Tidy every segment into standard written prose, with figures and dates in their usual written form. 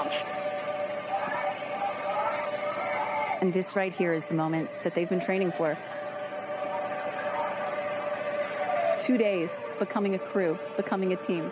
pumps. And this right here is the moment that they've been training for. 2 days, becoming a crew, becoming a team.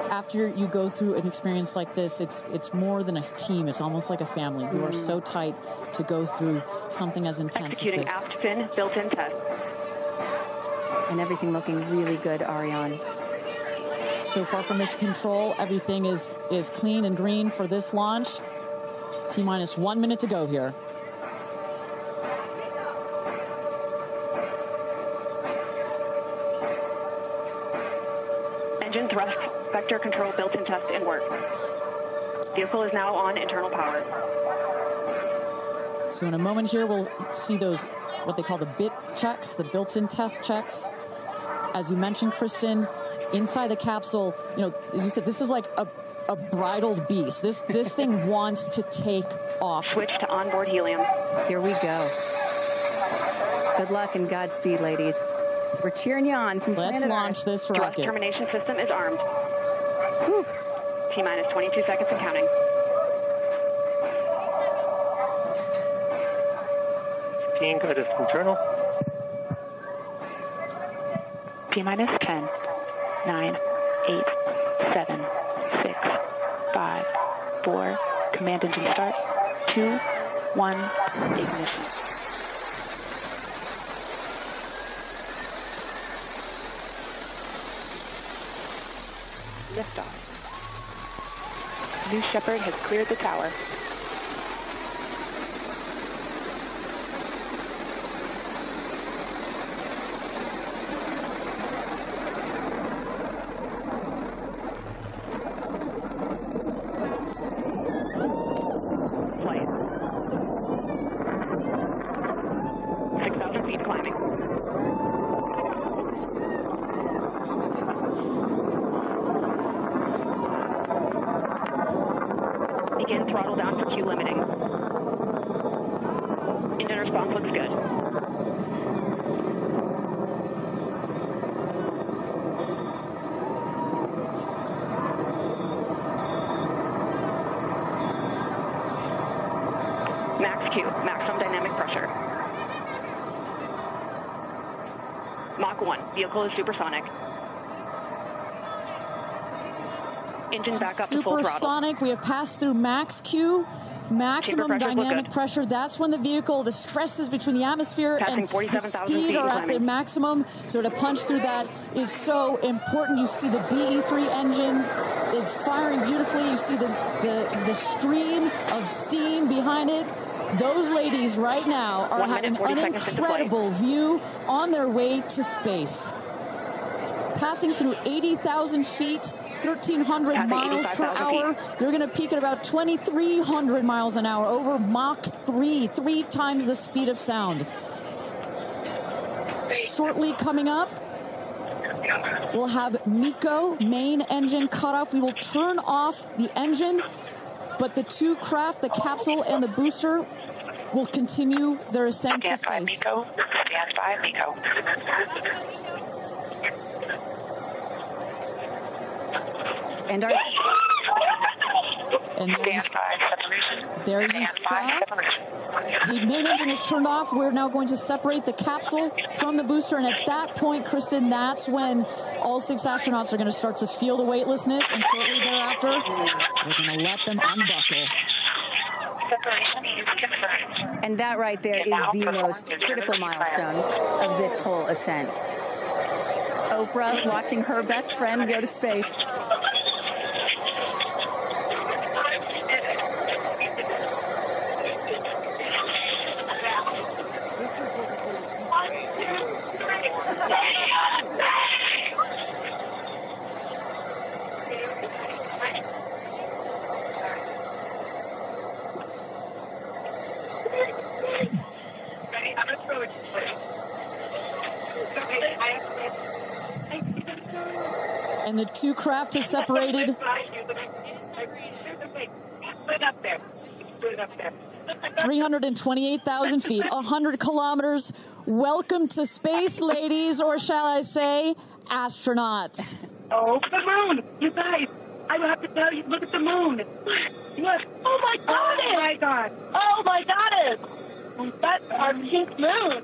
After you go through an experience like this, it's more than a team. It's almost like a family. You are so tight to go through something as intense Executing as this. aft fin built-in test. And everything looking really good, Ariane. So far from mission control, everything is clean and green for this launch. T-minus 1 minute to go here. Engine thrust vector control built-in test in work. Vehicle is now on internal power. So in a moment here, we'll see those, what they call the bit checks, the built-in test checks. As you mentioned, Kristen, inside the capsule, you know, as you said, this is like a bridled beast. This thing wants to take off. Switch to onboard helium. Here we go. Good luck and Godspeed, ladies. We're cheering you on from Let's planet launch Earth. this Thrust rocket. termination system is armed. Whew. T-minus 22 seconds and counting. Go to internal. T-minus 10, 9, 8, 7, 6, 5, 4, command engine start, 2, 1, ignition. Liftoff. New Shepard has cleared the tower. Flight. 6,000 feet climbing. Begin throttle down for Q limiting. Engine response looks good. Max Q, maximum dynamic pressure. Mach 1, vehicle is supersonic. Engine back up to full throttle. Supersonic, we have passed through max Q, maximum Chamber pressures look dynamic good. pressure. That's when the vehicle, the stresses between the atmosphere Passing and the 47,000 speed feet are and at their climbing. maximum. So to punch through that is so important. You see the BE3 engines is firing beautifully. You see the stream of steam behind it. Those ladies right now are 1 minute, having 40 an seconds into flight. incredible view on their way to space. Passing through 80,000 feet, 1,300 Passing miles per 85,000 hour. You're going to peak at about 2,300 miles an hour over Mach 3, 3 times the speed of sound. Shortly coming up, we'll have MECO, main engine cutoff. We will turn off the engine, but the two craft, the capsule and the booster, will continue their ascent to Stand by, space. MECO. Stand by, MECO. And our And there you, Stand by, separation. there you Stand by, saw. separation. The main engine is turned off. We're now going to separate the capsule from the booster. And at that point, Kristen, that's when all 6 astronauts are going to start to feel the weightlessness. And shortly thereafter, we're going to let them unbuckle. Separation is confirmed. And that right there is the most critical milestone of this whole ascent. Oprah watching her best friend go to space. And the two craft is separated. 328,000 feet, 100 kilometers. Welcome to space, ladies, or shall I say, astronauts. Oh, the moon, you guys. I will have to tell you, look at the moon. Look. Oh, my God. Oh, my God. Oh, my goddess. That's our pink moon.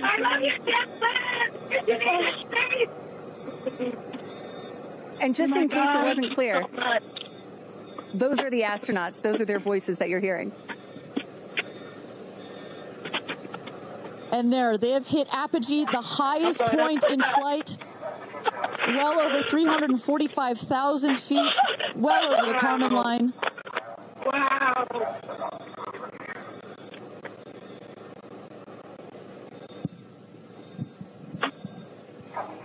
I love you, Jackson. And just in case it wasn't clear, those are the astronauts. Those are their voices that you're hearing. And there, they have hit apogee, the highest point in flight, well over 345,000 feet, well over the Kármán line. Wow.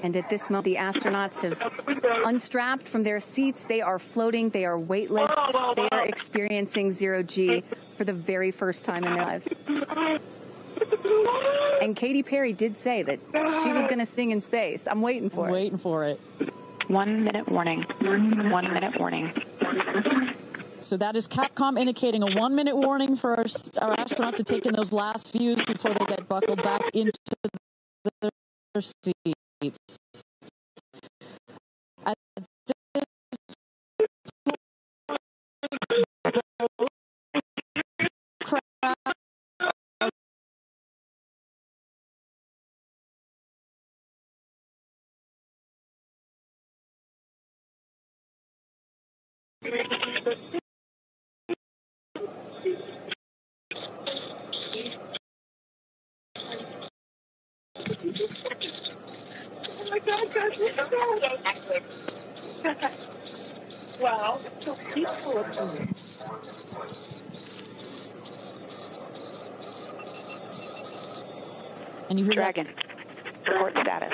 And at this moment, the astronauts have unstrapped from their seats. They are floating. They are weightless. They are experiencing zero-G for the very first time in their lives. And Katy Perry did say that she was going to sing in space. I'm waiting for it. Waiting for it. 1 minute warning. 1 minute warning. So that is Capcom indicating a 1 minute warning for our astronauts to take in those last views before they get buckled back into their seats. At this point, Wow, it's so peaceful. and you hear Dragon. Report status.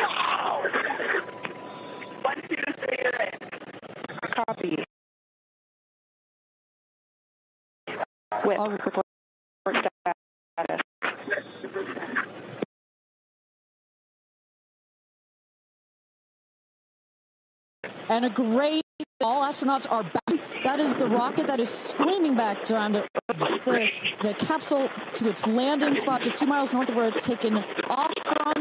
Copy. With report status. and a great, all astronauts are back. That is the rocket that is screaming back down to the capsule to its landing spot just 2 miles north of where it's taken off from.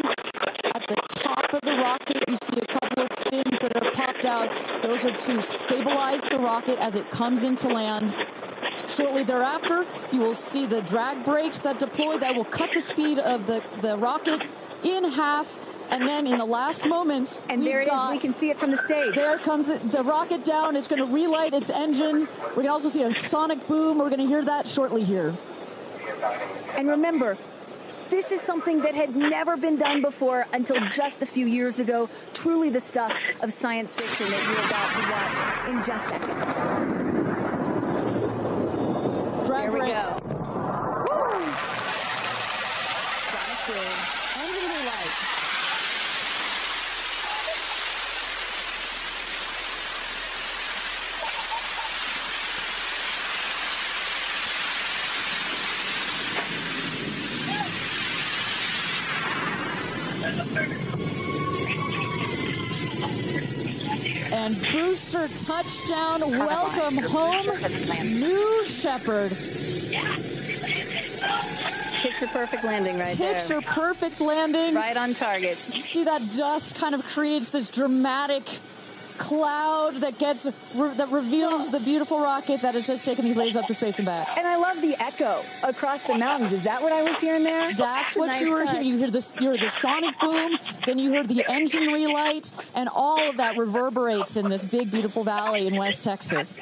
At the top of the rocket, you see a couple of fins that have popped out. Those are to stabilize the rocket as it comes into land. Shortly thereafter, you will see the drag brakes that deploy that will cut the speed of the rocket in half. And then in the last moments, and there it is. We can see it from the stage. There comes the rocket down. It's going to relight its engine. We're going to also see a sonic boom. We're going to hear that shortly here. And remember, this is something that had never been done before until just a few years ago. Truly the stuff of science fiction that you're about to watch in just seconds. Drag there we brakes. go. Woo! Sonic boom. Engine relight. And booster touchdown, welcome home, New Shepard. Picture perfect landing right there. Picture perfect landing. Right on target. You see that dust kind of creates this dramatic cloud that reveals the beautiful rocket that has just taken these ladies up to space and back. And I love the echo across the mountains. Is that what I was hearing there? That's what you were hearing. You heard the sonic boom, then you heard the engine relight, and all of that reverberates in this big, beautiful valley in West Texas.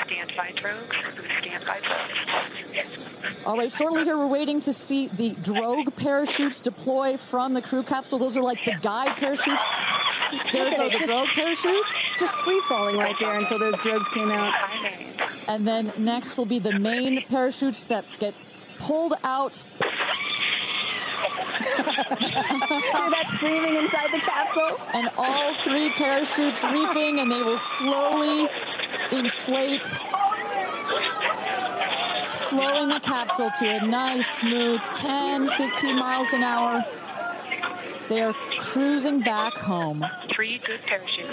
Stand by, drogues. Stand by, drogues. All right, shortly here, we're waiting to see the drogue parachutes deploy from the crew capsule. Those are like the guide parachutes. There go the drogue parachutes. Just free falling right there until those drogues came out. And then next will be the main parachutes that get pulled out. Hear that screaming inside the capsule? And all three parachutes reefing, and they will slowly inflate, slowing the capsule to a nice, smooth 10, 15 miles an hour. They are cruising back home. 3 good parachutes.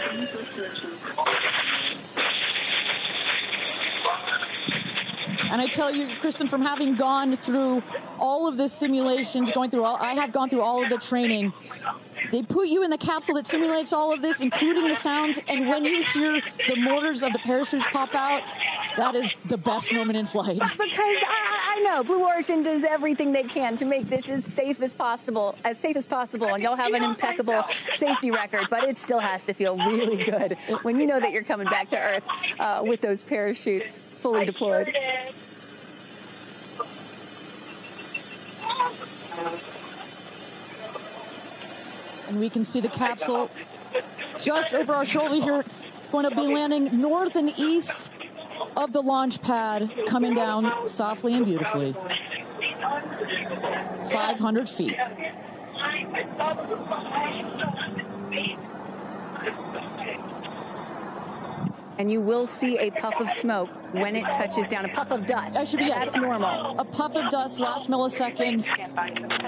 And I tell you, Kristen, from having gone through all of the simulations, I have gone through all of the training, They put you in the capsule that simulates all of this, including the sounds, and when you hear the motors of the parachutes pop out, that is the best moment in flight. Because I know Blue Origin does everything they can to make this as safe as possible, and y'all have an impeccable safety record, but it still has to feel really good when you know that you're coming back to Earth with those parachutes fully deployed. And we can see the capsule just over our shoulder here, going to be landing north and east of the launch pad, coming down softly and beautifully. 500 feet. And you will see a puff of smoke when it touches down, a puff of dust. That should be, yes, that's normal. A puff of dust, last milliseconds,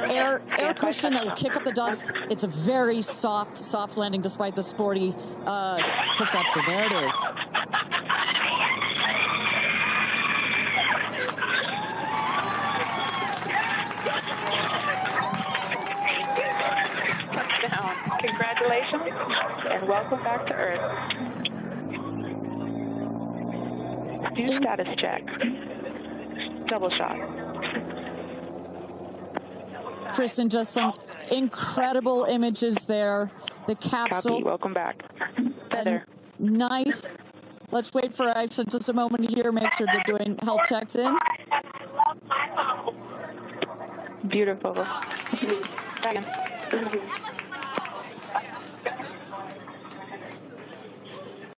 air cushion that will kick up the dust. It's a very soft landing despite the sporty perception. There it is. Touchdown. Congratulations and welcome back to Earth. Do status check. Double shot. Kristen, just some incredible images there. The capsule. Copy. Welcome back. Feather. Nice. Let's wait for exit just a moment here. Make sure they're doing health checks in. Beautiful. Second.